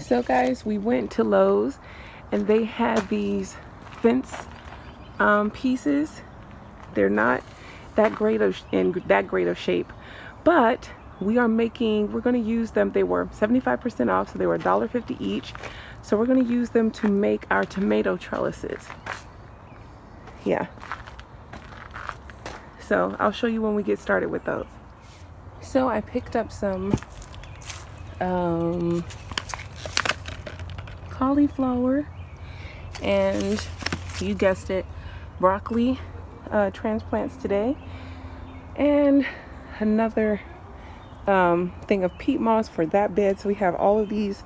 So guys, we went to Lowe's and they had these fence pieces. They're not that great of shape, but we're going to use them. They were 75% off, so they were $1.50 each. So we're going to use them to make our tomato trellises. Yeah. So I'll show you when we get started with those. So I picked up some cauliflower and, you guessed it, broccoli transplants today, and another thing of peat moss for that bed. So we have all of these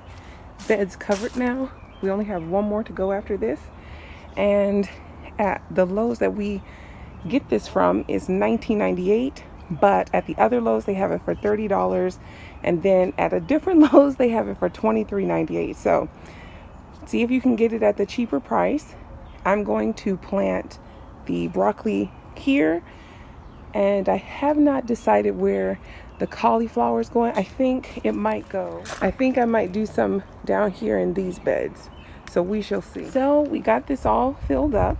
beds covered now. We only have one more to go after this, and at the Lowe's that we get this from is $19.98, but at the other Lowe's they have it for $30, and then at a different Lowe's they have it for $23.98. So see if you can get it at the cheaper price. I'm going to plant the broccoli here, and I have not decided where the cauliflower is going. I think I might do some down here in these beds, so we shall see. So we got this all filled up,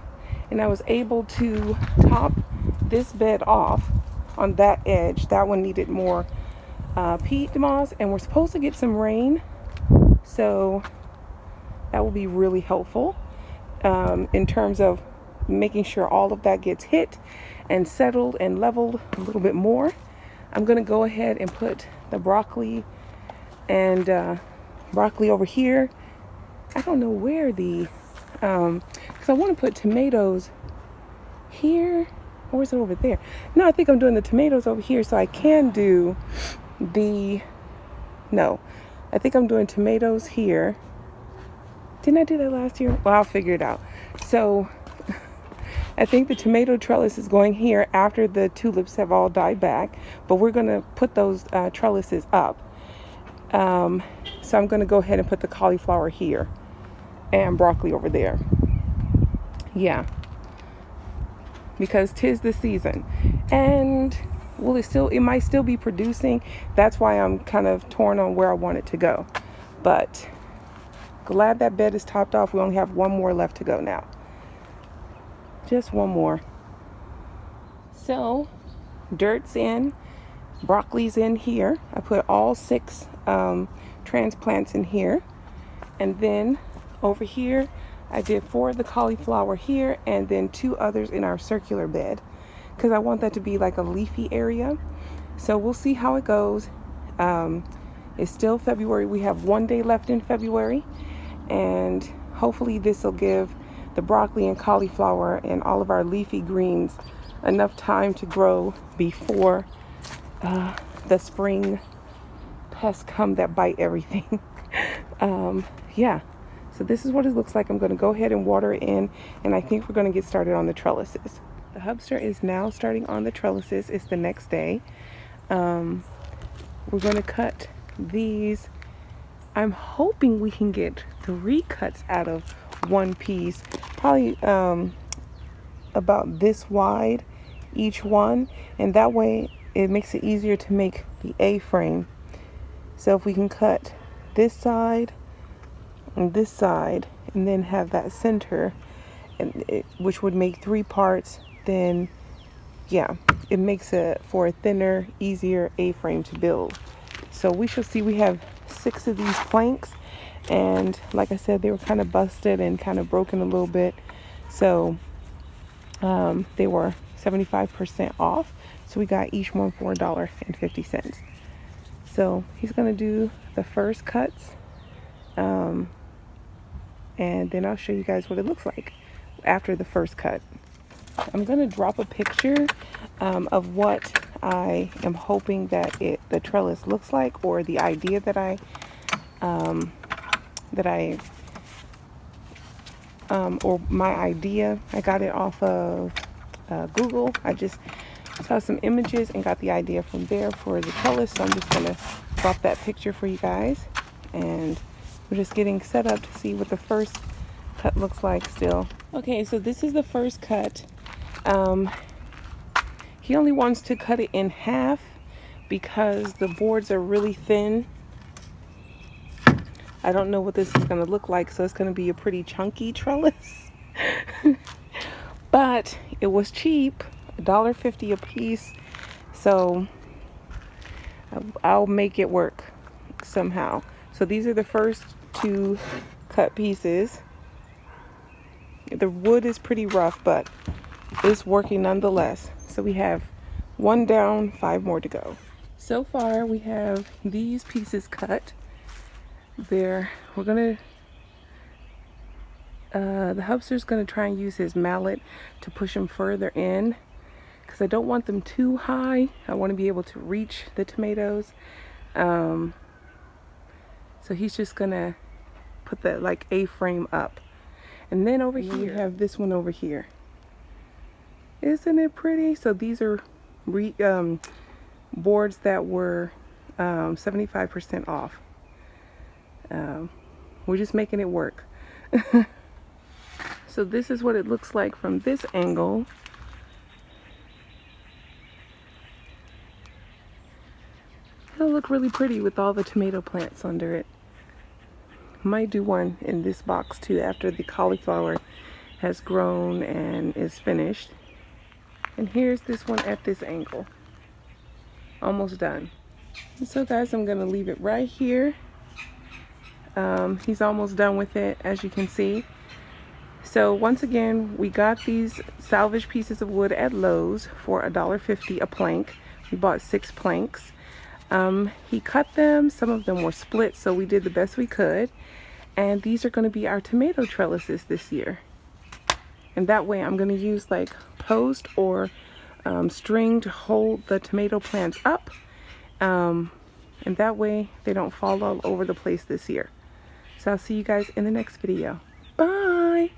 and I was able to top this bed off on that edge. That one needed more peat moss, and we're supposed to get some rain, so that will be really helpful in terms of making sure all of that gets hit and settled and leveled a little bit more. I'm going to go ahead and put the broccoli and broccoli over here. I don't know where the because I want to put tomatoes here, or is it over there? No, I think I'm doing the tomatoes over here, so I can do I think I'm doing tomatoes here. Didn't I do that last year? Well, I'll figure it out. So I think the tomato trellis is going here after the tulips have all died back, but we're going to put those trellises up. So I'm going to go ahead and put the cauliflower here and broccoli over there. Yeah, because 'tis the season, and it might still be producing. That's why I'm kind of torn on where I want it to go, but glad that bed is topped off. We only have one more left to go now. Just one more. So dirt's in, broccoli's in here. I put all 6 transplants in here, and then over here I did 4 of the cauliflower here, and then 2 others in our circular bed, because I want that to be like a leafy area. So we'll see how it goes. It's still February. We have 1 day left in February, and hopefully this will give the broccoli and cauliflower and all of our leafy greens enough time to grow before the spring pests come that bite everything. Yeah, so this is what it looks like. I'm going to go ahead and water it in, and I think we're going to get started on the trellises. The hubster is now starting on the trellises. It's the next day. We're going to cut these. I'm hoping we can get 3 cuts out of one piece, probably about this wide each one, and that way it makes it easier to make the A-frame. So if we can cut this side and this side, and then have that center, which would make 3 parts, then yeah, it makes it for a thinner, easier A-frame to build. So we shall see. We have 6 of these planks, and like I said, they were kind of busted and kind of broken a little bit, so they were 75% off, so we got each one for $1.50. So he's gonna do the first cuts, and then I'll show you guys what it looks like after the first cut. I'm gonna drop a picture of what I am hoping that the trellis looks like, or the idea that I or my idea. I got it off of Google. I just saw some images and got the idea from there for the trellis, so I'm just gonna drop that picture for you guys, and we're just getting set up to see what the first cut looks like still. Okay, so this is the first cut. He only wants to cut it in half because the boards are really thin. I don't know what this is going to look like, so it's going to be a pretty chunky trellis. But it was cheap, $1.50 a piece, so I'll make it work somehow. So these are the first two cut pieces. The wood is pretty rough, but it's working nonetheless. So we have one down, 5 more to go. So far we have these pieces cut. We're gonna the hubster's gonna try and use his mallet to push them further in, because I don't want them too high. I want to be able to reach the tomatoes. So he's just gonna put the like A-frame up. And then over here we have this one over here. Isn't it pretty? So these are boards that were 75% off. We're just making it work. So this is what it looks like from this angle. It'll look really pretty with all the tomato plants under it. Might do one in this box too after the cauliflower has grown and is finished. And here's this one at this angle. Almost done. And so guys, I'm gonna leave it right here. He's almost done with it, as you can see. So once again, we got these salvage pieces of wood at Lowe's for $1.50 a plank. We bought 6 planks. He cut them, some of them were split, so we did the best we could. And these are going to be our tomato trellises this year. And that way I'm going to use like post or string to hold the tomato plants up. And that way they don't fall all over the place this year. So I'll see you guys in the next video. Bye!